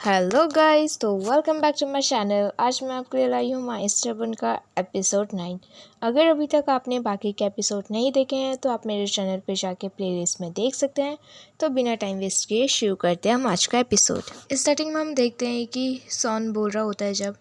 Hello guys, तो welcome back to my channel. आज मैं आपके लिए लाई हूँ माई स्टबन का एपिसोड 9। अगर अभी तक आपने बाकी के एपिसोड नहीं देखे हैं तो आप मेरे चैनल पे जाके प्लेलिस्ट में देख सकते हैं। तो बिना टाइम वेस्ट किए शुरू करते हैं हम आज का एपिसोड। स्टार्टिंग में हम देखते हैं कि सॉन बोल रहा होता है जब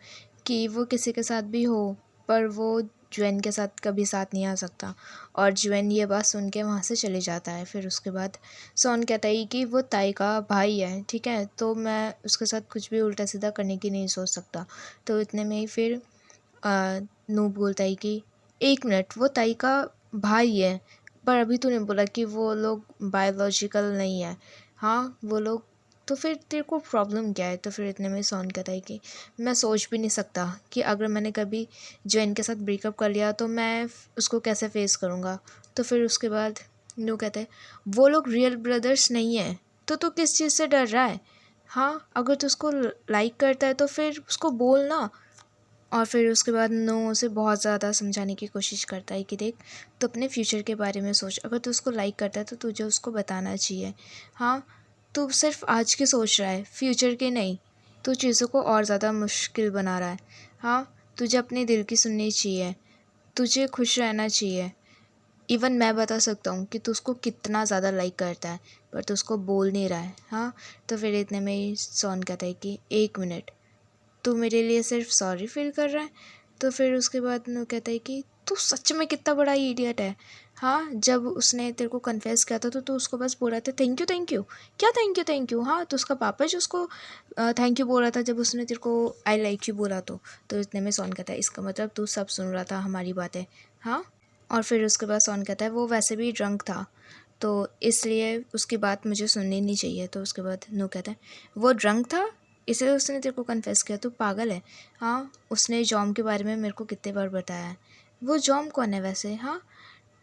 कि वो किसी के साथ भी हो पर वो ज्वेन के साथ कभी साथ नहीं आ सकता, और ज्वेन ये बात सुन के वहाँ से चले जाता है। फिर उसके बाद सॉन कहता है कि वो ताई का भाई है, ठीक है, तो मैं उसके साथ कुछ भी उल्टा सीधा करने की नहीं सोच सकता। तो इतने में ही फिर नूब बोलता है कि एक मिनट, वो ताई का भाई है पर अभी तूने बोला कि वो लोग बायोलॉजिकल नहीं है। हाँ वो लोग, तो फिर तेरे को प्रॉब्लम क्या है? तो फिर इतने में सॉन कहता है कि मैं सोच भी नहीं सकता कि अगर मैंने कभी जैन के साथ ब्रेकअप कर लिया तो मैं उसको कैसे फेस करूँगा। तो फिर उसके बाद नू कहते हैं वो लोग रियल ब्रदर्स नहीं हैं, तो तू किस चीज़ से डर रहा है? हाँ अगर तू उसको लाइक करता है तो फिर उसको बोल ना। और फिर उसके बाद नो उसे बहुत ज़्यादा समझाने की कोशिश करता है कि देख, तो अपने फ्यूचर के बारे में सोच। अगर तू उसको लाइक करता है तो तुझे उसको बताना चाहिए। हाँ तू सिर्फ आज के सोच रहा है, फ्यूचर के नहीं। तू चीज़ों को और ज़्यादा मुश्किल बना रहा है। हाँ तुझे अपने दिल की सुननी चाहिए, तुझे खुश रहना चाहिए। इवन मैं बता सकता हूँ कि तू उसको कितना ज़्यादा लाइक करता है पर तू उसको बोल नहीं रहा है। हाँ तो फिर इतने में ही सॉन कहता है कि एक मिनट, तू मेरे लिए सिर्फ सॉरी फील कर रहा है? तो फिर उसके बाद वो कहता है कि तू सच में कितना बड़ा इडियट है। हाँ जब उसने तेरे को कन्फेस किया था तो तू उसको बस बोल रहा था थैंक यू थैंक यू। क्या थैंक यू थैंक यू? हाँ तो उसका पापा जो उसको थैंक यू बोल रहा था जब उसने तेरे को आई लाइक यू बोला। तो इतने में सॉन कहता है इसका मतलब तू सब सुन रहा था हमारी बातें। हाँ और फिर उसके बाद सॉन कहता है वो वैसे भी ड्रंक था तो इसलिए उसकी बात मुझे सुननी नहीं चाहिए। तो उसके बाद नू कहता है वो ड्रंक था इसलिए उसने तेरे को कन्फेस किया? तू पागल है। हाँ उसने जॉम के बारे में मेरे को कितने बार बताया है। वो जॉम कौन है वैसे? हाँ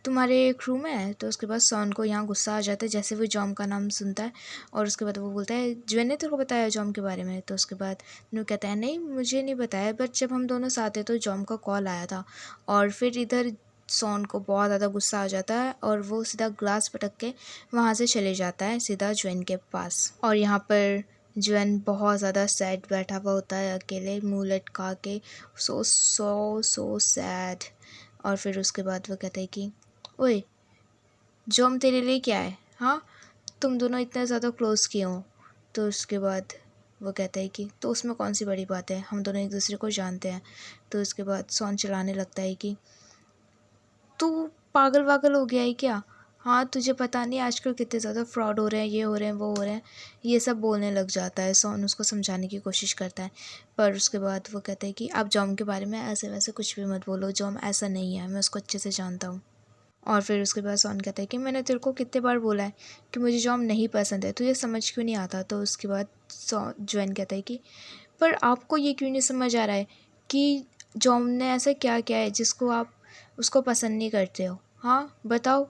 तुम्हारे क्रू में है? तो उसके बाद सॉन को यहाँ गुस्सा आ जाता है जैसे वो जॉम का नाम सुनता है। और उसके बाद वो बोलता है ज्वेन ने तेरे को बताया जॉम के बारे में? तो उसके बाद नू कहता है नहीं मुझे नहीं बताया, बट जब हम दोनों साथ थे तो जॉम का कॉल आया था। और फिर इधर सॉन को बहुत ज़्यादा गुस्सा आ जाता है और वो सीधा ग्लास पटक के वहाँ से चले जाता है सीधा ज्वेन के पास। और यहाँ पर ज्वेन बहुत ज़्यादा सैड बैठा हुआ होता है अकेले मुँह लटका के। सो सो सो सैड। और फिर उसके बाद वो कहते हैं कि ओए जॉम तेरे लिए क्या है? हाँ तुम दोनों इतने ज़्यादा क्लोज़ क्यों हो? तो उसके बाद वो कहता है कि तो उसमें कौन सी बड़ी बात है, हम दोनों एक दूसरे को जानते हैं। तो उसके बाद सॉन चलाने लगता है कि तू पागल वागल हो गया है क्या? हाँ तुझे पता नहीं आजकल कितने ज़्यादा फ्रॉड हो रहे हैं, ये हो रहे हैं वो हो रहे हैं, ये सब बोलने लग जाता है। सॉन उसको समझाने की कोशिश करता है पर उसके बाद वो कहता है कि आप जॉम के बारे में ऐसे वैसे कुछ भी मत बोलो, जॉम ऐसा नहीं है, मैं उसको अच्छे से जानता हूँ। और फिर उसके बाद सॉन कहता है कि मैंने तेरे को कितने बार बोला है कि मुझे जॉम नहीं पसंद है, तुझे समझ क्यों नहीं आता? तो उसके बाद ज्वेन कहता है कि पर आपको ये क्यों नहीं समझ आ रहा है कि जॉम ने ऐसा क्या किया है जिसको आप उसको पसंद नहीं करते हो? हाँ बताओ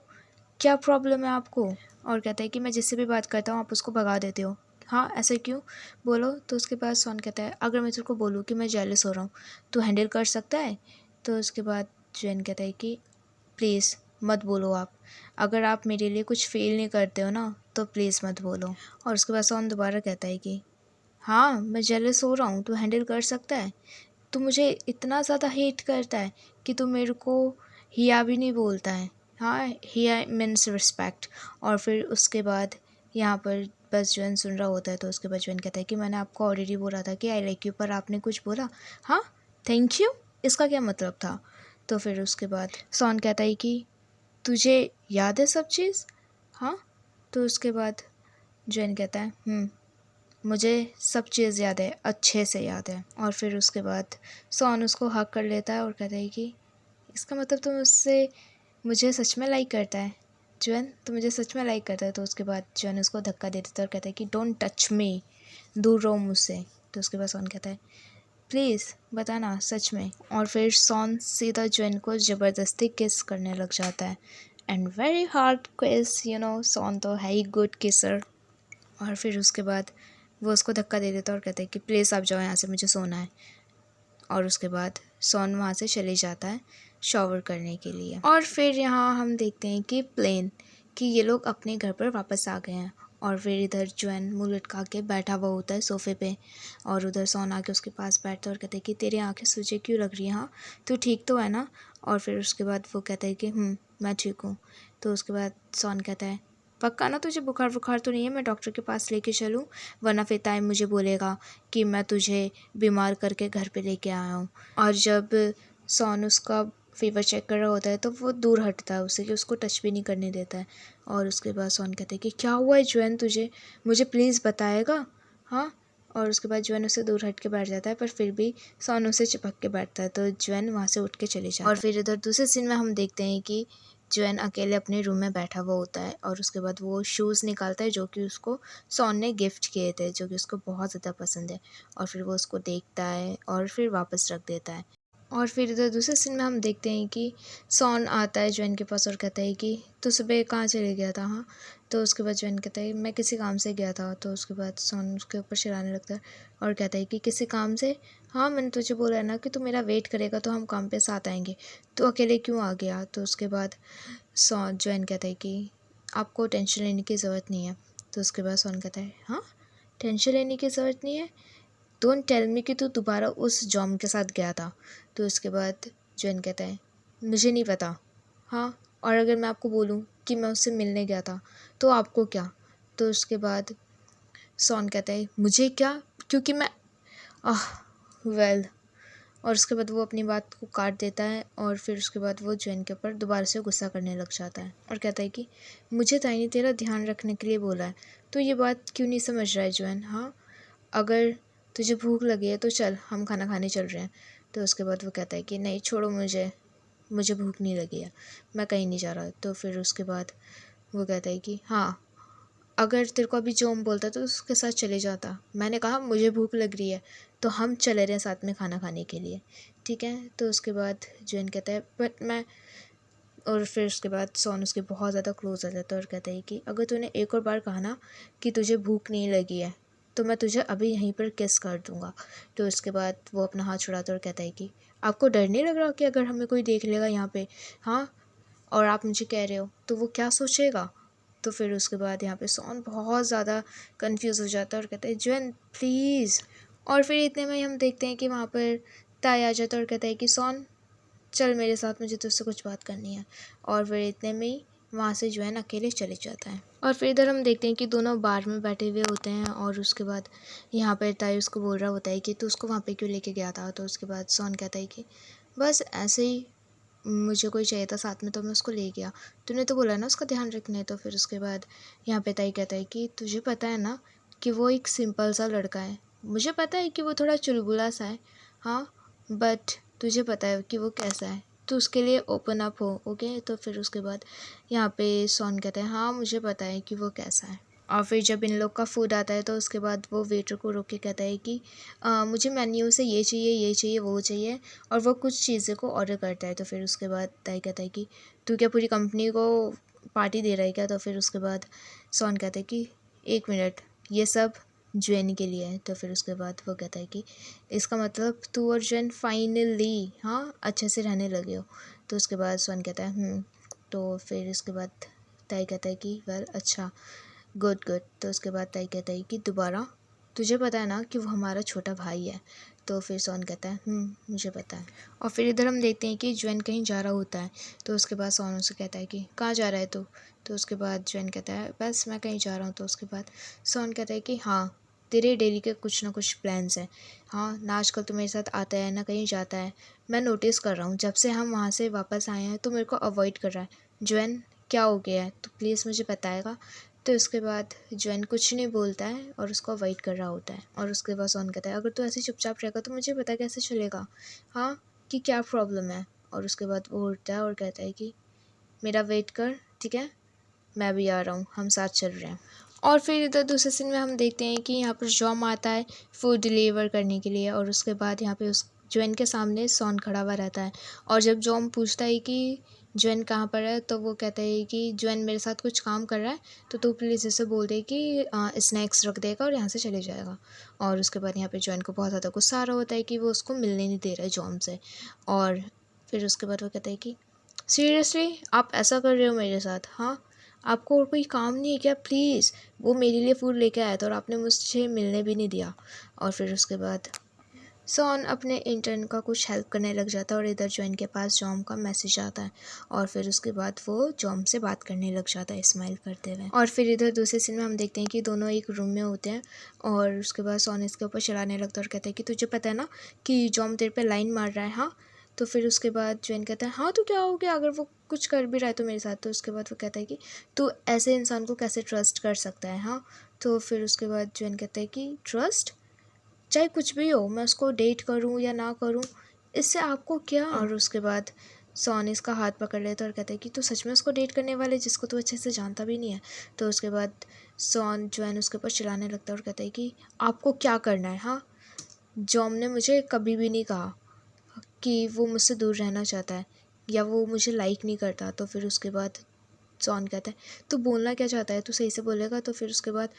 क्या प्रॉब्लम है आपको? और कहता है कि मैं जिससे भी बात करता हूँ आप उसको भगा देते हो। हाँ ऐसा क्यों? बोलो। तो उसके बाद सॉन कहता है अगर मैं तेरे को बोलूँ कि मैं जेलस हो रहा हूँ तो हैंडल कर सकता है? तो उसके बाद जैन कहता है कि प्लीज़ मत बोलो आप, अगर आप मेरे लिए कुछ फ़ील नहीं करते हो ना तो प्लीज़ मत बोलो। और उसके बाद सॉन दोबारा कहता है कि हाँ मैं जेलस हो रहा हूँ तो हैंडल कर सकता है? तू मुझे इतना ज़्यादा हेट करता है कि तू मेरे को हिया भी नहीं बोलता है। हाँ हिया मीन्स रिस्पेक्ट। और फिर उसके बाद यहाँ पर बस ज्वेन सुन रहा होता है। तो उसके बाद ज्वेन कहता है कि मैंने आपको ऑलरेडी बोला था कि आई लाइक यू, पर आपने कुछ बोला। हाँ थैंक यू, इसका क्या मतलब था? तो फिर उसके बाद सॉन कहता है कि तुझे याद है सब चीज़? हाँ तो उसके बाद ज्वेन कहता है मुझे सब चीज़ याद है, अच्छे से याद है। और फिर उसके बाद सॉन उसको हक कर लेता है और कहता है कि इसका मतलब तो मुझे सच में लाइक करता है ज्वेन, तो मुझे सच में लाइक करता है। तो उसके बाद ज्वेन उसको धक्का दे देता है और कहता है कि डोंट टच मी, दूर रहो मुझसे। तो उसके बाद सॉन कहता है प्लीज़ बताना सच में। और फिर सॉन सीधा ज्वेन को ज़बरदस्ती किस करने लग जाता है। एंड वेरी हार्ड किस, सॉन तो है ही गुड किसर। और फिर उसके बाद वो उसको धक्का दे देता है और कहता है कि प्लीज़ आप जाओ यहाँ से, मुझे सोना है। और उसके बाद सॉन वहाँ से चले जाता है शॉवर करने के लिए। और फिर यहाँ हम देखते हैं कि प्लेन कि ये लोग अपने घर पर वापस आ गए हैं और फिर इधर ज्वेन मुँह लटका के बैठा हुआ होता है सोफ़े पे, और उधर सॉन आके उसके पास बैठता है और कहता है कि तेरी आंखें सूजी क्यों लग रही हैं, हाँ तू ठीक तो है ना। और फिर उसके बाद वो कहता है कि मैं ठीक हूँ। तो उसके बाद सॉन कहता है पक्का ना तुझे बुखार वुखार तो नहीं है, मैं डॉक्टर के पास लेके चलूँ, वरना फिर टाइम मुझे बोलेगा कि मैं तुझे बीमार करके घर पे लेके आया हूँ। और जब सॉन उसका फीवर चेक कर रहा होता है तो वो दूर हटता है उससे, कि उसको टच भी नहीं करने देता है। और उसके बाद सॉन कहते हैं कि क्या हुआ है ज्वेन तुझे, मुझे प्लीज़ बताएगा, हाँ। और उसके बाद ज्वेन उससे दूर हट के बैठ जाता है, पर फिर भी सॉन उसे चिपक के बैठता है, तो ज्वेन वहाँ से उठ के चले जाता है। और फिर इधर दूसरे सीन में हम देखते हैं कि ज्वेन अकेले अपने रूम में बैठा हुआ होता है, और उसके बाद वो शूज़ निकालता है जो कि उसको सॉन ने गिफ्ट किए थे, जो कि उसको बहुत ज़्यादा पसंद है। और फिर वो उसको देखता है और फिर वापस रख देता है। और फिर इधर दूसरे सीन में हम देखते हैं कि सॉन आता है ज्वेन के पास और कहता है कि तू सुबह कहाँ चले गया था, हाँ। तो उसके बाद ज्वेन कहता है मैं किसी काम से गया था। तो उसके बाद सॉन उसके ऊपर चिल्लाने लगता है और कहता है कि किसी काम से, हाँ मैंने तुझे बोला है ना कि तू मेरा वेट करेगा तो हम काम पे साथ आएंगे, तो अकेले क्यों आ गया। तो उसके बाद सॉन ज्वेन कहता है कि आपको टेंशन लेने की ज़रूरत नहीं है। तो उसके बाद सॉन कहता है हाँ टेंशन लेने की ज़रूरत नहीं है, डोंट टेल मी कि तू दोबारा उस जॉम के साथ गया था। तो उसके बाद जॉन कहता है मुझे नहीं पता, हाँ और अगर मैं आपको बोलूँ कि मैं उससे मिलने गया था तो आपको क्या। तो उसके बाद सॉन कहता है मुझे क्या, क्योंकि मैं आह वेल। और उसके बाद वो अपनी बात को काट देता है, और फिर उसके बाद वो जॉन के ऊपर दोबारा से गुस्सा करने लग जाता है और कहता है कि मुझे ताई तेरा ध्यान रखने के लिए बोला है, तो ये बात क्यों नहीं समझ रहा है जॉन, हाँ अगर तुझे भूख लगी है तो चल हम खाना खाने चल रहे हैं। तो उसके बाद वो कहता है कि नहीं छोड़ो मुझे, मुझे भूख नहीं लगी है, मैं कहीं नहीं जा रहा। तो फिर उसके बाद वो कहता है कि हाँ अगर तेरे को अभी जोम बोलता तो उसके साथ चले जाता, मैंने कहा मुझे भूख लग रही है तो हम चले रहे हैं साथ में खाना खाने के लिए, ठीक है। तो उसके बाद जैन कहता है बट मैं, और फिर उसके बाद सोन उसके बहुत ज़्यादा क्लोज आ जाता है और कहता है कि अगर तूने एक और बार कहा ना कि तुझे भूख नहीं लगी है तो मैं तुझे अभी यहीं पर किस कर दूँगा। तो उसके बाद वो अपना हाथ छुड़ाता है और कहता है कि आपको डर नहीं लग रहा कि अगर हमें कोई देख लेगा यहाँ पे, हाँ और आप मुझे कह रहे हो तो वो क्या सोचेगा। तो फिर उसके बाद यहाँ पे सोन बहुत ज़्यादा कंफ्यूज हो जाता है और कहता है ज्वेन प्लीज़। और फिर इतने में हम देखते हैं कि वहाँ पर ताई आ जाता है और कहता है कि सोन चल मेरे साथ, मुझे तुझसे कुछ बात करनी है। और फिर इतने में ही वहाँ से जो है ना अकेले चले जाता है। और फिर इधर हम देखते हैं कि दोनों बार में बैठे हुए होते हैं, और उसके बाद यहाँ पर ताई उसको बोल रहा होता है कि तू उसको वहाँ पे क्यों लेके गया था। तो उसके बाद सोन कहता है कि बस ऐसे ही मुझे कोई चाहिए था साथ में तो मैं उसको ले गया, तूने तो बोला ना उसका ध्यान रखना है। तो फिर उसके बाद यहाँ पे ताई कहता है कि तुझे पता है ना कि वो एक सिंपल सा लड़का है, मुझे पता है कि वो थोड़ा चुलबुला सा है, हाँ बट तुझे पता है कि वो कैसा है, तो उसके लिए ओपन अप हो, ओके। तो फिर उसके बाद यहाँ पे सोन कहता है हाँ मुझे पता है कि वो कैसा है। और फिर जब इन लोग का फूड आता है तो उसके बाद वो वेटर को रोक के कहता है कि मुझे मेन्यू से ये चाहिए ये चाहिए वो चाहिए, और वो कुछ चीज़ें को ऑर्डर करता है। तो फिर उसके बाद ताई कहता है कि तू क्या पूरी कंपनी को पार्टी दे रहा है क्या। तो फिर उसके बाद सोन कहता है कि एक मिनट ये सब ज्वेन के लिए है। तो फिर उसके बाद वो कहता है कि इसका मतलब तू और ज्वेन फाइनली हाँ अच्छे से रहने लगे हो। तो उसके बाद सोन कहता है तो फिर उसके बाद ताई कहता है कि वेल अच्छा गुड गुड। तो उसके बाद ताई कहता है कि दोबारा तुझे पता है ना कि वो हमारा छोटा भाई है। तो फिर सोन कहता है मुझे पता है। और फिर इधर हम देखते हैं कि ज्वेन कहीं जा रहा होता है, तो उसके बाद सोन उससे कहता है कि कहाँ जा रहा है तू। तो उसके बाद ज्वेन कहता है बस मैं कहीं जा रहा हूँ। तो उसके बाद सोन कहता है कि हाँ तेरे डेली के कुछ ना कुछ प्लान्स हैं, हाँ ना आजकल तो मेरे साथ आता है ना कहीं जाता है, मैं नोटिस कर रहा हूँ जब से हम वहाँ से वापस आए हैं तो मेरे को अवॉइड कर रहा है। ज्वेन क्या हो गया है तो प्लीज़ मुझे बताएगा। तो उसके बाद ज्वेन कुछ नहीं बोलता है और उसको अवॉइड कर रहा होता है। और उसके बाद सोन कहता है अगर तू ऐसे चुपचाप रहेगा तो मुझे पता कैसे चलेगा, हाँ कि क्या प्रॉब्लम है। और उसके बाद वो उठता है और कहता है कि मेरा वेट कर, ठीक है मैं भी आ रहा हूँ, हम साथ चल रहे हैं। और फिर इधर दूसरे सीन में हम देखते हैं कि यहाँ पर जॉम आता है फूड डिलीवर करने के लिए, और उसके बाद यहाँ पे उस ज्वेन के सामने सॉन खड़ा हुआ रहता है। और जब जॉम पूछता है कि ज्वेन कहाँ पर है तो वो कहता है कि ज्वेन मेरे साथ कुछ काम कर रहा है, तो तू प्लीज़ इसे बोल दे कि स्नैक्स रख देगा और यहाँ से चले जाएगा। और उसके बाद यहाँ पे ज्वेन को बहुत ज़्यादा गुस्सा आ रहा होता है कि वो उसको मिलने नहीं दे रहा है जॉम से। और फिर उसके बाद वो कहता है कि सीरियसली आप ऐसा कर रहे हो मेरे साथ, हाँ आपको और कोई काम नहीं है क्या प्लीज़? वो मेरे लिए फ़ूड लेके आया था और आपने मुझे मिलने भी नहीं दिया। और फिर उसके बाद सॉन अपने इंटर्न का कुछ हेल्प करने लग जाता है और इधर जॉन के पास जॉम का मैसेज आता है और फिर उसके बाद वो जॉम से बात करने लग जाता है स्माइल करते हुए। और फिर इधर दूसरे सीन में हम देखते हैं कि दोनों एक रूम में होते हैं और उसके बाद सॉन इसके ऊपर चलाने लगता है और कहता है कि तुझे पता है ना कि जॉम तेरे पे लाइन मार रहा है। हाँ, तो फिर उसके बाद जॉन कहता है हाँ तो क्या हो गया अगर वो कुछ कर भी रहा है तो मेरे साथ। तो उसके बाद वो कहता है कि तू ऐसे इंसान को कैसे ट्रस्ट कर सकता है। हाँ, तो फिर उसके बाद जॉन कहता है कि ट्रस्ट चाहे कुछ भी हो, मैं उसको डेट करूं या ना करूं, इससे आपको क्या। और उसके बाद सॉन इसका हाथ पकड़ लेता है और कहता है कि तू सच में उसको डेट करने वाले जिसको तू अच्छे से जानता भी नहीं है। तो उसके बाद सॉन जॉन उसके ऊपर चिल्लाने लगता है और कहता है कि आपको क्या करना है। हाँ, जॉम ने मुझे कभी भी नहीं कहा कि वो मुझसे दूर रहना चाहता है या वो मुझे लाइक नहीं करता। तो फिर उसके बाद जॉन कहता है तू बोलना क्या चाहता है, तू सही से बोलेगा। तो फिर उसके बाद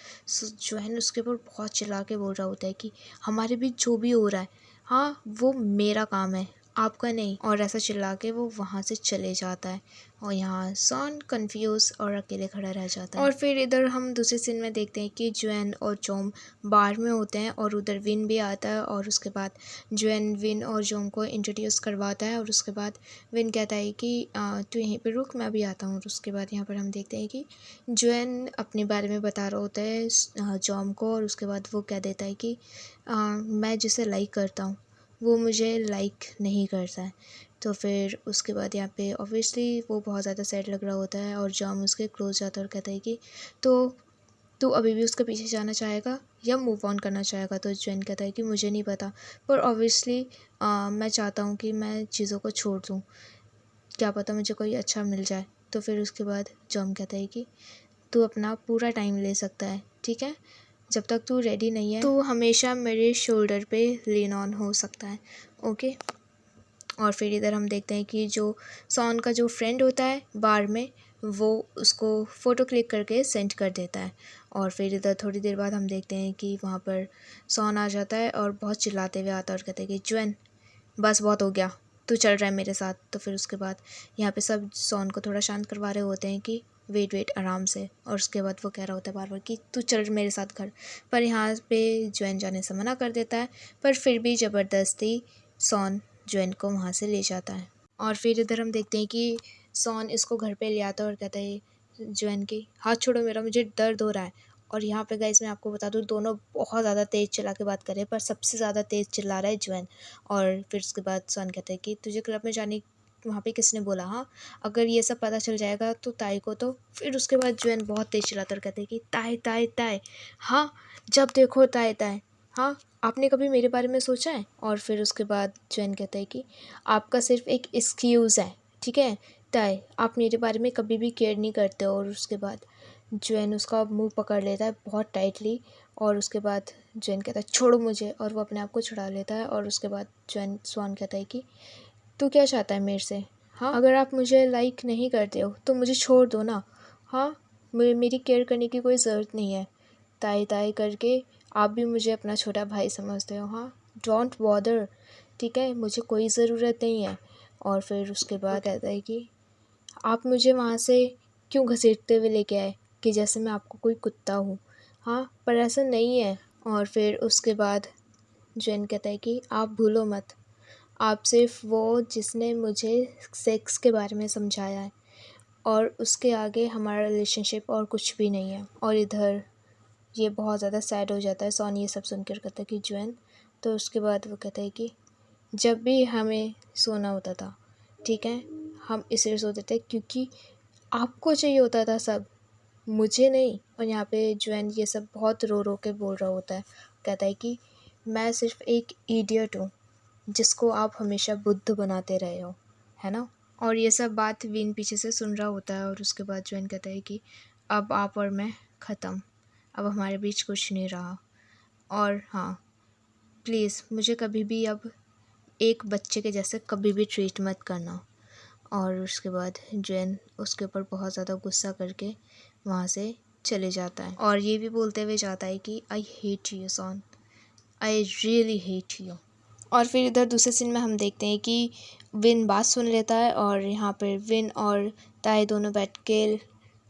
जॉन उसके ऊपर बहुत चिल्ला के बोल रहा होता है कि हमारे बीच जो भी हो रहा है, हाँ वो मेरा काम है आपका नहीं। और ऐसा चिल्ला के वो वहाँ से चले जाता है और यहाँ सॉन कंफ्यूज और अकेले खड़ा रह जाता है। और फिर इधर हम दूसरे सीन में देखते हैं कि जॉन और जॉम बार में होते हैं और उधर विन भी आता है और उसके बाद जॉन विन और जॉम को इंट्रोड्यूस करवाता है और उसके बाद विन कहता है कि तू यहीं पर रुक, मैं भी आता हूँ। और उसके बाद यहाँ पर हम देखते हैं कि जॉन अपने बारे में बता रहा होता है जॉम को और उसके बाद वो कह देता है कि मैं जिसे लाइक करता हूँ वो मुझे लाइक नहीं करता है। तो फिर उसके बाद यहाँ पे ऑब्वियसली वो बहुत ज़्यादा सैड लग रहा होता है और जॉम उसके क्लोज जाता है और कहता है कि तो तू अभी भी उसके पीछे जाना चाहेगा या मूव ऑन करना चाहेगा। तो जॉन कहता है कि मुझे नहीं पता, पर ऑब्वियसली मैं चाहता हूँ कि मैं चीज़ों को छोड़ दूँ, क्या पता मुझे कोई अच्छा मिल जाए। तो फिर उसके बाद जॉम कहता है कि तू अपना पूरा टाइम ले सकता है, ठीक है, जब तक तू रेडी नहीं है तू हमेशा मेरे शोल्डर पे लीन ऑन हो सकता है, ओके। और फिर इधर हम देखते हैं कि जो सॉन का जो फ्रेंड होता है बार में, वो उसको फ़ोटो क्लिक करके सेंड कर देता है। और फिर इधर थोड़ी देर बाद हम देखते हैं कि वहाँ पर सॉन आ जाता है और बहुत चिल्लाते हुए आता है और कहते हैं कि ज्वेन बस बहुत हो गया, तू चल रहा है मेरे साथ। तो फिर उसके बाद यहाँ पे सब सॉन को थोड़ा शांत करवा रहे होते हैं कि वेट वेट आराम से। और उसके बाद वो कह रहा होता है बार बार कि तू चल मेरे साथ घर, पर यहाँ पे ज्वेन जाने से मना कर देता है, पर फिर भी ज़बरदस्ती सॉन ज्वेन को वहाँ से ले जाता है। और फिर इधर हम देखते हैं कि सॉन इसको घर पे ले आता है और कहता है ज्वेन की हाथ छोड़ो मेरा, मुझे दर्द हो रहा है। और यहाँ पे गाइस मैं आपको बता दूँ दोनों बहुत ज़्यादा तेज़ चिल्ला के बात कर रहे हैं, पर सबसे ज़्यादा तेज़ चिल्ला रहा है ज्वेन। और फिर उसके बाद सॉन कहता है कि तुझे क्लब में जाने वहाँ पे किसने बोला, हाँ अगर ये सब पता चल जाएगा तो ताई को। तो फिर उसके बाद ज्वेन बहुत तेज़ चिल्लाता और कहते हैं कि ताई ताई ताई, हाँ जब देखो ताई ताई, हाँ आपने कभी मेरे बारे में सोचा है। और फिर उसके बाद ज्वेन कहता है कि आपका सिर्फ एक एक्सक्यूज़ है, ठीक है ताई, आप मेरे बारे में कभी भी केयर नहीं करते हो। और उसके बाद ज्वेन उसका मुंह पकड़ लेता है बहुत टाइटली और उसके बाद ज्वेन कहता है छोड़ो मुझे, और वो अपने आप को छुड़ा लेता है। और उसके बाद ज्वेन स्वान कहता है कि तू क्या चाहता है मेरे से, हाँ अगर आप मुझे लाइक नहीं करते हो तो मुझे छोड़ दो ना, हाँ मेरी केयर करने की कोई ज़रूरत नहीं है। ताई ताई करके आप भी मुझे अपना छोटा भाई समझते हो, हाँ डोंट बॉदर, ठीक है मुझे कोई ज़रूरत नहीं है। और फिर उसके बाद कहता है कि आप मुझे वहाँ से क्यों घसीटते हुए लेके आए कि जैसे मैं आपको कोई कुत्ता हूँ, हाँ पर ऐसा नहीं है। और फिर उसके बाद जैन कहता है कि आप भूलो मत, आप सिर्फ वो जिसने मुझे सेक्स के बारे में समझाया है और उसके आगे हमारा रिलेशनशिप और कुछ भी नहीं है। और इधर ये बहुत ज़्यादा सैड हो जाता है सॉन ये सब सुनकर, कहता है कि ज्वेन। तो उसके बाद वो कहता है कि जब भी हमें सोना होता था, ठीक है, हम इसलिए सोते थे क्योंकि आपको चाहिए होता था सब, मुझे नहीं। और यहाँ पे ज्वेन ये सब बहुत रो रो के बोल रहा होता है, कहता है कि मैं सिर्फ एक इडियट हूँ जिसको आप हमेशा बुद्ध बनाते रहे हो, है ना। और ये सब बात विन पीछे से सुन रहा होता है। और उसके बाद ज्वेन कहता है कि अब आप और मैं ख़त्म, अब हमारे बीच कुछ नहीं रहा। और हाँ प्लीज़ मुझे कभी भी अब एक बच्चे के जैसे कभी भी ट्रीट मत करना। और उसके बाद जैन उसके ऊपर बहुत ज़्यादा गुस्सा करके वहाँ से चले जाता है और ये भी बोलते हुए जाता है कि I hate you son, I really hate you. और फिर इधर दूसरे सीन में हम देखते हैं कि विन बात सुन लेता है और यहाँ पर विन और ताई दोनों बैठ के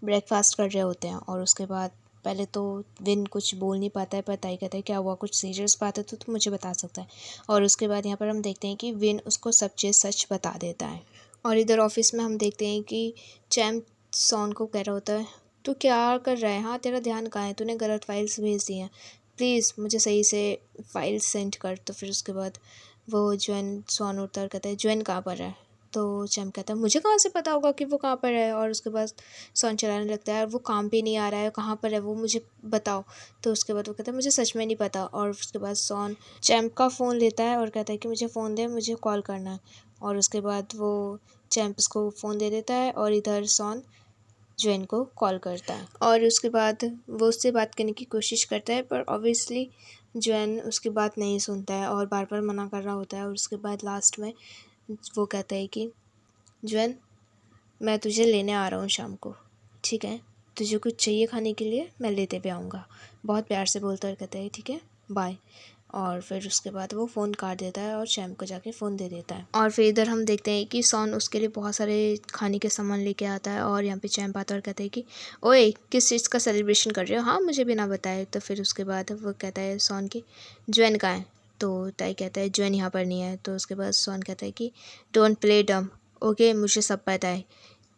ब्रेकफास्ट कर रहे होते हैं। और उसके बाद पहले तो विन कुछ बोल नहीं पाता है, पर ताई कहता है क्या हुआ, कुछ सीरियस बात है तो तू मुझे बता सकता है। और उसके बाद यहाँ पर हम देखते हैं कि विन उसको सब चीज़ सच बता देता है। और इधर ऑफिस में हम देखते हैं कि चैम्प सॉन को कह रहा होता है, तू क्या कर रहा है, हाँ तेरा ध्यान कहाँ है, तूने गलत फाइल्स भेज दी हैं, प्लीज़ मुझे सही से फाइल सेंड कर। तो फिर उसके बाद वो ज्वेन सॉन उठता है और कहता है ज्वेन कहाँ पर है। तो चैम्प कहता है मुझे कहाँ से पता होगा कि वो कहाँ पर है। और उसके बाद सॉन चलाने लगता है, वो काम पे नहीं आ रहा है, कहाँ पर है वो मुझे बताओ। तो उसके बाद वो कहता है मुझे सच में नहीं पता। और उसके बाद सॉन चैम्प का फ़ोन लेता है और कहता है कि मुझे फ़ोन दे, मुझे कॉल करना है। और उसके बाद वो चैम्प उसको फ़ोन दे देता है और इधर सॉन ज्वेन को कॉल करता है। और उसके बाद वो उससे बात करने की कोशिश करता है, पर ऑब्वियसली ज्वेन उसकी बात नहीं सुनता है और बार बार मना कर रहा होता है। और उसके बाद लास्ट में वो कहता है कि ज्वेन मैं तुझे लेने आ रहा हूँ शाम को, ठीक है, तुझे कुछ चाहिए खाने के लिए मैं लेते भी आऊँगा। बहुत प्यार से बोलता है, कहता है ठीक है बाय। और फिर उसके बाद वो फ़ोन काट देता है और चैम्प को जाके फ़ोन दे देता है। और फिर इधर हम देखते हैं कि सॉन उसके लिए बहुत सारे खाने के सामान लेके आता है। और यहाँ पे चैम्प आता है और कहता है कि ओए किस चीज़ का सेलिब्रेशन कर रहे हो, हाँ मुझे बिना बताए। तो फिर उसके बाद वो कहता है सॉन की ज्वेन कहाँ है। तो ताई कहता है ज्वेन यहाँ पर नहीं है। तो उसके बाद सॉन कहता है कि डोंट प्ले डम, ओके मुझे सब पता है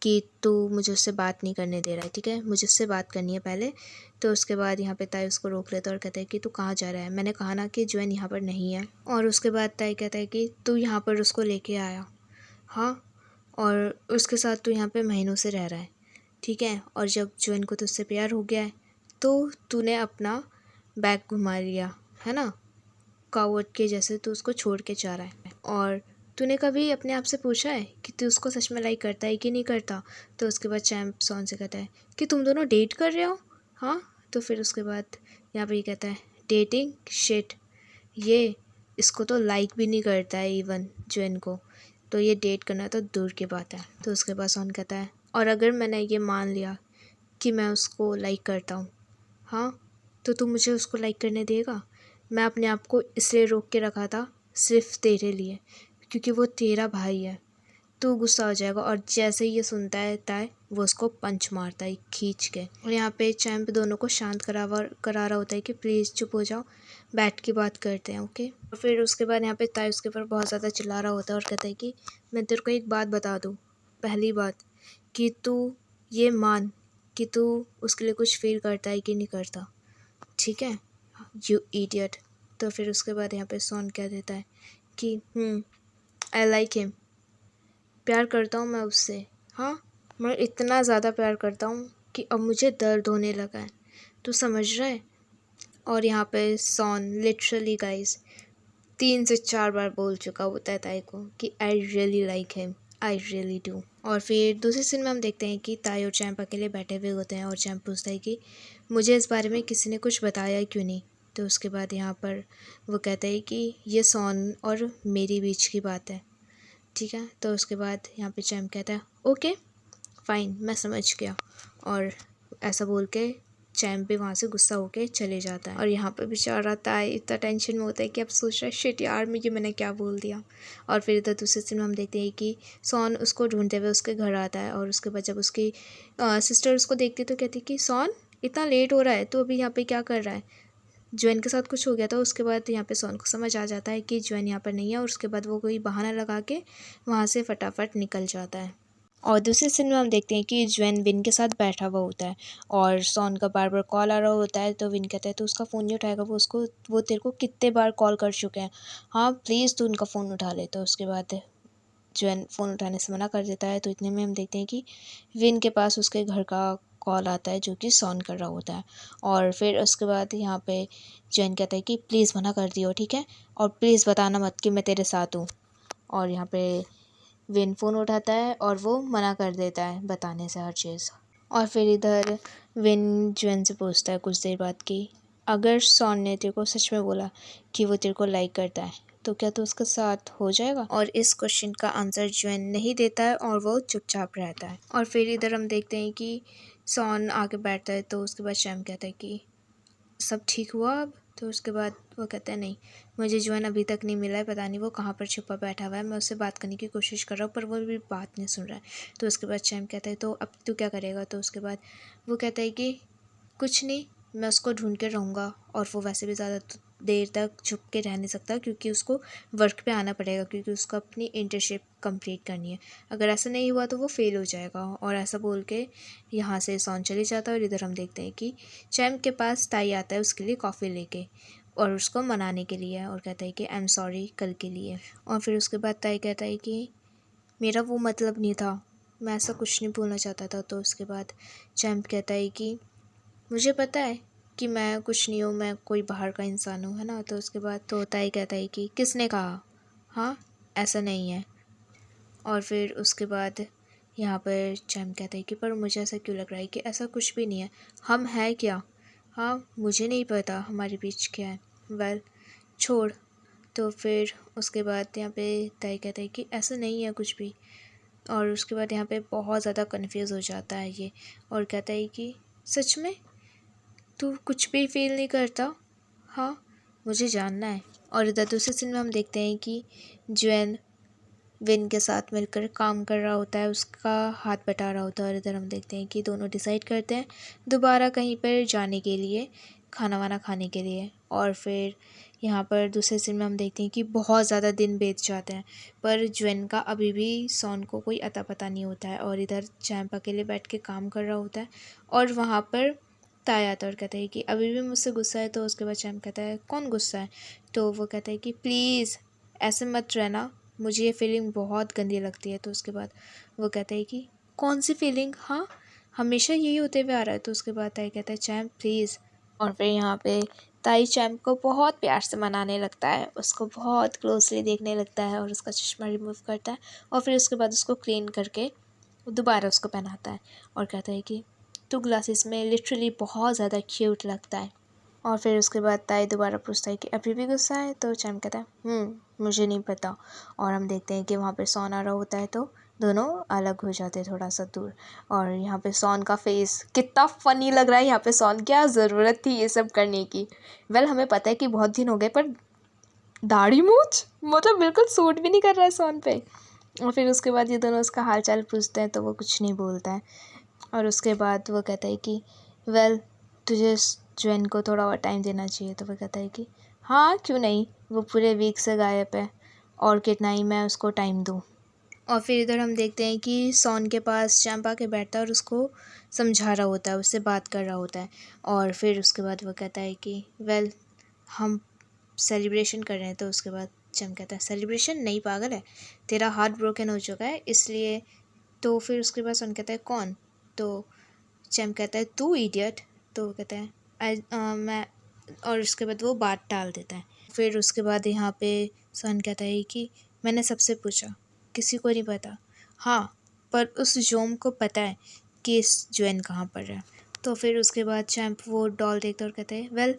कि तू मुझे उससे बात नहीं करने दे रहा है, ठीक है, मुझे उससे बात करनी है पहले। तो उसके बाद यहाँ पे ताई उसको रोक लेता है और कहता है कि तू कहाँ जा रहा है, मैंने कहा ना कि ज्वेन यहाँ पर नहीं है। और उसके बाद ताई कहता है कि तू यहाँ पर उसको लेके आया, हाँ, और उसके साथ तू यहाँ पे महीनों से रह रहा है, ठीक है, और जब ज्वेन को तुझसे प्यार हो गया है तो तूने अपना बैग घुमा लिया है ना, कावट के जैसे तू उसको छोड़ के जा रहा है। और तूने कभी अपने आप से पूछा है कि तू उसको सच में लाइक करता है कि नहीं करता। तो उसके बाद चैम्प सॉन से कहता है कि तुम दोनों डेट कर रहे हो, हाँ। तो फिर उसके बाद यहाँ पे ये कहता है डेटिंग शिट, ये इसको तो लाइक भी नहीं करता है इवन ज्वेन को, तो ये डेट करना तो दूर की बात है। तो उसके बाद सॉन कहता है और अगर मैंने ये मान लिया कि मैं उसको लाइक करता हूँ, हाँ, तो तू मुझे उसको लाइक करने देगा। मैं अपने आप को इसलिए रोक के रखा था सिर्फ तेरे लिए, क्योंकि वो तेरा भाई है। तू गुस्सा हो जाएगा। और जैसे ही ये सुनता है ताय वो उसको पंच मारता है खींच के। और यहाँ पे चैम्प दोनों को शांत करा रहा होता है कि प्लीज़ चुप हो जाओ, बैठ के बात करते हैं, ओके। और फिर उसके बाद यहाँ पे ताय उसके ऊपर बहुत ज़्यादा चिल्ला रहा होता है और कहता है कि मैं तेरे को एक बात बता दूँ, पहली बात कि तू ये मान कि तू उसके लिए कुछ फील करता है कि नहीं करता, ठीक है, यू इडियट। तो फिर उसके बाद यहाँ पे सॉन कह देता है कि आई लाइक हिम, प्यार करता हूँ मैं उससे, हाँ, मैं इतना ज़्यादा प्यार करता हूँ कि अब मुझे दर्द होने लगा है, तू समझ रहा है। और यहाँ पे सॉन लिटरली गाइस 3 से 4 बार बोल चुका होता है ताई को कि I really like him, I really do. और फिर दूसरे सीन में हम देखते हैं कि ताई और चैम्प अकेले बैठे हुए होते हैं और चैम्प पूछता है कि मुझे इस बारे में किसी ने कुछ बताया क्यों नहीं। तो उसके बाद यहाँ पर वो कहता है कि ये सॉन और मेरी बीच की बात है, ठीक है। तो उसके बाद यहाँ पे चैम्प कहता है ओके फ़ाइन, मैं समझ गया। और ऐसा बोल के चैम्प भी वहाँ से गुस्सा होके चले जाता है। और यहाँ पे बेचारा ताई इतना टेंशन में होता है कि अब सोच रहा है शिट यार मैंने क्या बोल दिया। और फिर इधर दूसरे सीन में हम देखते हैं कि सॉन उसको ढूंढते हुए उसके घर आता है। और उसके बाद जब उसकी सिस्टर उसको देखती है तो कहती है कि सॉन इतना लेट हो रहा है तो अभी यहाँ पे क्या कर रहा है। ज्वेन के साथ कुछ हो गया था। उसके बाद यहाँ पे सॉन को समझ आ जाता है कि ज्वेन यहाँ पर नहीं है और उसके बाद वो कोई बहाना लगा के वहाँ से फटाफट निकल जाता है। और दूसरे सीन में हम देखते हैं कि ज्वेन विन के साथ बैठा हुआ होता है और सॉन का बार बार कॉल आ रहा होता है। तो विन कहता है तो उसका फ़ोन नहीं उठाएगा, वो तेरे को कितने बार कॉल कर चुके हैं, हाँ प्लीज़ तू उनका फ़ोन उठा ले। तो उसके बाद ज्वेन फ़ोन उठाने से मना कर देता है। तो इतने में हम देखते हैं कि विन के पास उसके घर का कॉल आता है जो कि सॉन कर रहा होता है। और फिर उसके बाद यहाँ पे ज्वेन कहता है कि प्लीज़ मना कर दियो, ठीक है, और प्लीज़ बताना मत कि मैं तेरे साथ हूँ। और यहाँ पे विन फ़ोन उठाता है और वो मना कर देता है बताने से हर चीज़। और फिर इधर विन ज्वेन से पूछता है कुछ देर बाद कि अगर सॉन ने तेरे को सच में बोला कि वो तेरे को लाइक करता है तो क्या तू उसके साथ हो जाएगा। और इस क्वेश्चन का आंसर ज्वेन नहीं देता है और वो चुपचाप रहता है। और फिर इधर हम देखते हैं कि सॉन आके बैठता है। तो उसके बाद शैम कहता है कि सब ठीक हुआ अब। तो उसके बाद वो कहता है नहीं, मुझे जुएन अभी तक नहीं मिला है, पता नहीं वो कहाँ पर छुपा बैठा हुआ है, मैं उससे बात करने की कोशिश कर रहा हूँ पर वो भी बात नहीं सुन रहा है। तो उसके बाद चैम्प कहता है तो अब तू क्या करेगा? तो उसके बाद वो कहता है कि कुछ नहीं, मैं उसको ढूंढ के रहूँगा। और वो वैसे भी ज़्यादा देर तक छुप के रह नहीं सकता क्योंकि उसको वर्क पे आना पड़ेगा, क्योंकि उसको अपनी इंटर्नशिप कंप्लीट करनी है। अगर ऐसा नहीं हुआ तो वो फेल हो जाएगा। और ऐसा बोल के यहाँ से सॉन चली जाता है। और इधर हम देखते हैं कि चैम्प के पास ताई आता है उसके लिए कॉफ़ी लेके और उसको मनाने के लिए, और कहता है कि आई एम सॉरी कल के लिए। और फिर उसके बाद ताई कहता है कि मेरा वो मतलब नहीं था, मैं ऐसा कुछ नहीं बोलना चाहता था। तो उसके बाद चैम्प कहता है कि मुझे पता है कि मैं कुछ नहीं हूँ, मैं कोई बाहर का इंसान हूँ, है ना। तो उसके बाद तो ताई कहता है कि किसने कहा, हाँ ऐसा नहीं है। और फिर उसके बाद यहाँ पर चैम्प कहता है कि पर मुझे ऐसा क्यों लग रहा है कि ऐसा कुछ भी नहीं है, हम हैं क्या? हाँ मुझे नहीं पता हमारे बीच क्या है, वेल छोड़। तो फिर उसके बाद यहाँ पे ताई कहता है कि ऐसा नहीं है कुछ भी। और उसके बाद यहाँ पे बहुत ज़्यादा कन्फ्यूज़ हो जाता है ये, और कहता है कि सच में तू कुछ भी फील नहीं करता? हाँ मुझे जानना है। और इधर दूसरे सीन में हम देखते हैं कि जुएन विन के साथ मिलकर काम कर रहा होता है, उसका हाथ बटा रहा होता है। और इधर हम देखते हैं कि दोनों डिसाइड करते हैं दोबारा कहीं पर जाने के लिए, खाना वाना खाने के लिए। और फिर यहाँ पर दूसरे सीन में हम देखते हैं कि बहुत ज़्यादा दिन बीत जाते हैं पर जुएन का अभी भी सॉन को कोई अता पता नहीं होता है। और इधर चैम्प अकेले बैठ के काम कर रहा होता है और वहाँ पर ताई आता है और कहता है कि अभी भी मुझसे गुस्सा है। तो उसके बाद चैम्प कहता है कौन गुस्सा है? तो वो कहता है कि प्लीज़ ऐसे मत रहना, मुझे ये फीलिंग बहुत गंदी लगती है। तो उसके बाद वो कहता है कि कौन सी फीलिंग? हाँ हमेशा यही होते हुए आ रहा है। तो उसके बाद ताई कहता है चैम्प प्लीज़। और फिर यहाँ पे ताई चैम्प को बहुत प्यार से मनाने लगता है, उसको बहुत क्लोजली देखने लगता है और उसका चश्मा रिमूव करता है। और फिर उसके बाद उसको क्लीन करके दोबारा उसको पहनाता है और कहता है कि तू ग्लासेस में लिटरली बहुत ज़्यादा क्यूट लगता है। और फिर उसके बाद ताई दोबारा पूछता है कि अभी भी गुस्सा है? तो चैम्प कहता है मुझे नहीं पता। और हम देखते हैं कि वहाँ पे सॉन आ रहा होता है तो दोनों अलग हो जाते हैं थोड़ा सा दूर। और यहाँ पे सॉन का फेस कितना फ़नी लग रहा है। यहाँ पे सॉन क्या ज़रूरत थी ये सब करने की? वेल हमें पता है कि बहुत दिन हो गए पर दाढ़ी मूंछ मतलब बिल्कुल सूट भी नहीं कर रहा है सॉन पे। और फिर उसके बाद ये दोनों उसका हाल चाल पूछते हैं तो वो कुछ नहीं बोलता है। और उसके बाद वो कहता है कि वेल तुझे जुएन को थोड़ा और टाइम देना चाहिए। तो वो कहता है कि हाँ क्यों नहीं, वो पूरे वीक से गायब है और कितना ही मैं उसको टाइम दूँ। और फिर इधर हम देखते हैं कि सॉन के पास चैम्प आके बैठता है और उसको समझा रहा होता है, उससे बात कर रहा होता है। और फिर उसके बाद वो कहता है कि वेल हम सेलिब्रेशन कर रहे हैं। तो उसके बाद चैम्प कहता है सेलिब्रेशन नहीं, पागल है, तेरा हार्ट ब्रोकन हो चुका है इसलिए। तो फिर उसके बाद सॉन कहता है कौन? तो चैम्प कहता है तू इडियट। तो वो कहता है मैं। और उसके बाद वो बात टाल देता है। फिर उसके बाद यहाँ पे सन कहता है कि मैंने सबसे पूछा, किसी को नहीं पता। हाँ पर उस जोम को पता है कि इस जुएन कहाँ पर है। तो फिर उसके बाद चैम्प वो डॉल देखता है और कहते हैं वेल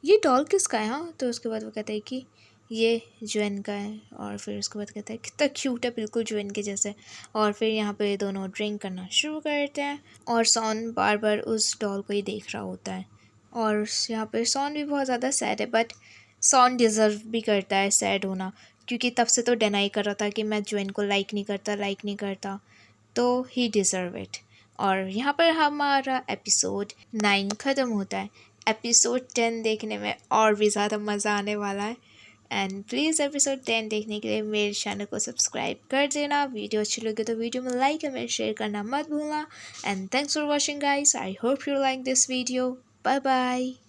ये डॉल किसका है? हाँ तो उसके बाद वो कहता है कि ये जुएन का है। और फिर उसके बाद कहता है कितना क्यूट है, बिल्कुल जुएन के जैसे। और फिर यहाँ पे दोनों ड्रिंक करना शुरू करते हैं और सॉन बार बार उस डॉल को ही देख रहा होता है। और यहाँ पे सॉन भी बहुत ज़्यादा सैड है बट सॉन डिज़र्व भी करता है सैड होना, क्योंकि तब से तो डिनाई कर रहा था कि मैं जुएन को लाइक नहीं करता, तो ही डिज़र्व इट। और यहाँ पर हमारा एपिसोड 9 ख़त्म होता है। एपिसोड 10 देखने में और भी ज़्यादा मज़ा आने वाला है। एंड प्लीज़ एपिसोड 10 देखने के लिए मेरे चैनल को सब्सक्राइब कर देना। वीडियो अच्छी लगे तो वीडियो में लाइक कमेंट शेयर करना मत भूलना। And thanks for watching guys, I hope you like this video. Bye bye.